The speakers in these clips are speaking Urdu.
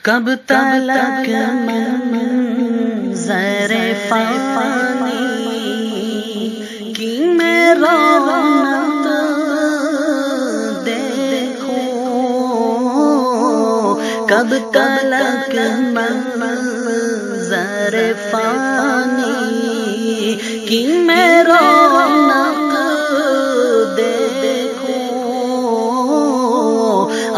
کب تلک منظر فانی کی میں رونق دیکھوں، کب تلک منظر فانی کی میں رونق دیکھوں،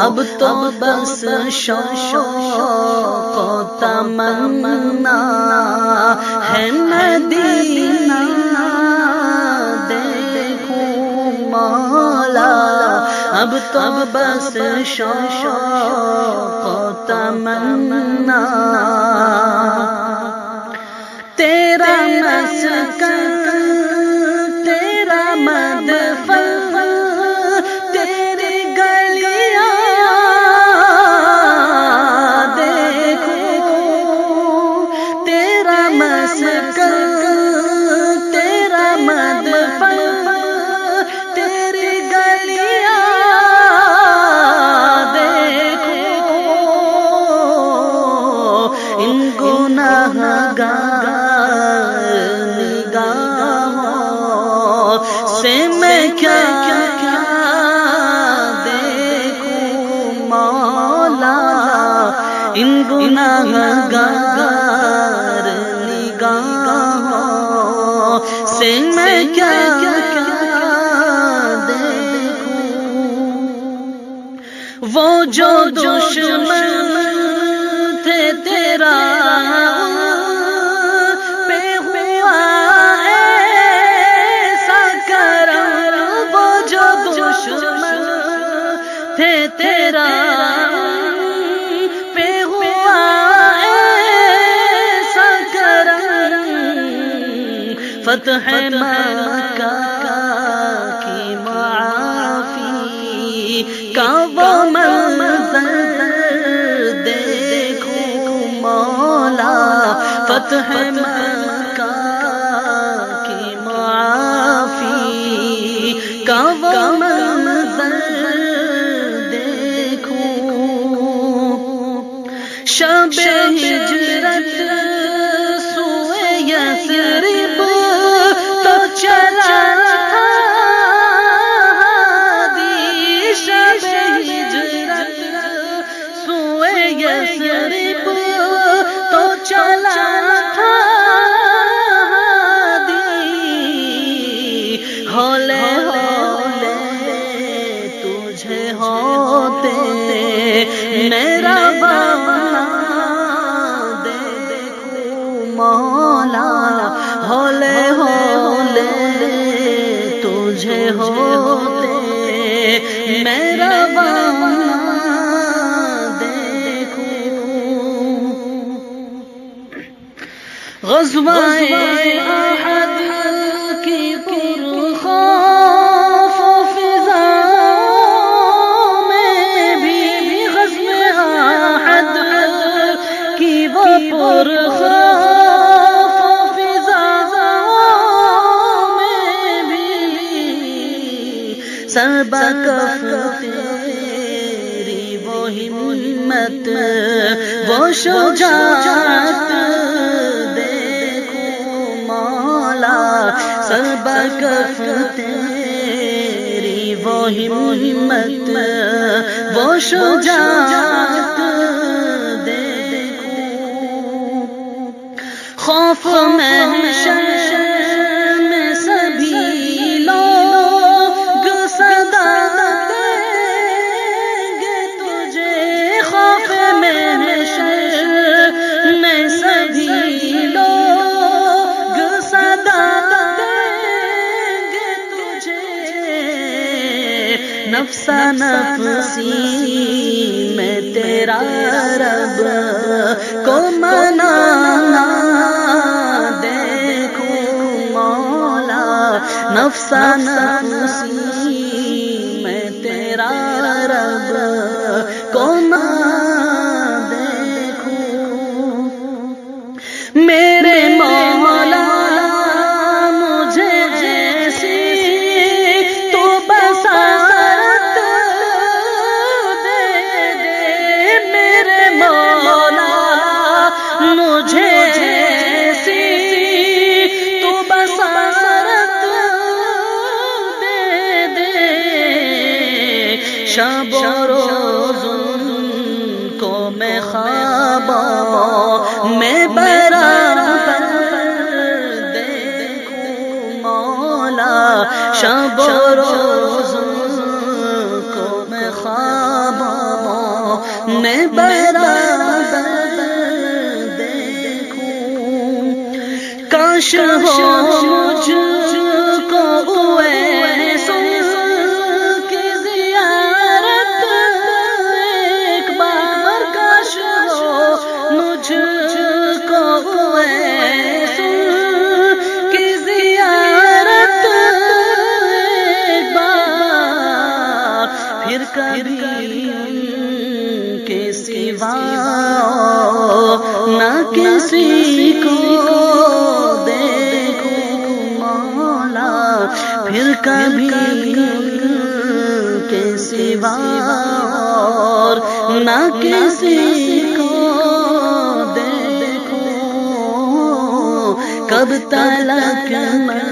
اب تو بس شوق و تمنا ہے مدینہ دیکھوں مولا، اب تو بس شوق و تمنا تیرا مسکن تیرا مدفن تیری گلیاں دیکھوں، تیرا مسکن تیرا مدفن تیری گلیاں دیکھوں، ان گناہگار نگاہوں سے میں کیا دیکھوں مولا، ان گناہگار نگاہوں سے میں کیا دیکھوں، وہ جو دشمن تھے تیرا پہ ہوا ایسا کرم، وہ جو دشمن تھے تیرا پہ ہوا ایسا کرم، فتح مکہ کی معافی کا وہ منظر دیکھوں مولا، فتح مکہ کی معافی کا وہ منظر دیکھوں، شب ہجرت سوئے یثرب تو چلا تھا ہادی، شب ہجرت سوئے یثرب تو چلا تھا ہادی، ہولے ہولے تجھے ہوتے میرا بانا دیکھوں مولا، ہولے ہولے تجھے ہوتے میرا بانا دیکھوں، غزوہ احد کی پرخوف فضا میں بھی، غزوہ احد کی وہ پرخوف فضا میں بھی، سبقت تیری وہ ہمت وہ شجاعت دیکھوں مولا، سبقت تیری وہ ہمت وہ شجاعت دیکھوں، خوف محشر میں سبھی لوگ صدا دیں گے تجھے، خوف محشر میں سبھی لوگ صدا دیں گے تجھے، نفسا نفسی میں تیرا رب کو منانا دیکھوں مولا، نفسا نفسی میں تیرا رب کو منانا دیکھوں، میرے مولا مجھے ایسی تو بساط دے دے، میرے مولا میں خوابوں میں برابر دیکھوں مولا، شب و روز کو میں خوابوں میں برابر دیکھوں، کاش ہو مجھ کو اویسوں کی زیارت ایک بار، کاش ہو مجھ کو اویسوں کی زیارت ایک بار، پھر کبھی ان کے سوا نہ کسی کو پھر کبھی کے سوا اور نہ کسی کو دیکھوں، کب تلک میں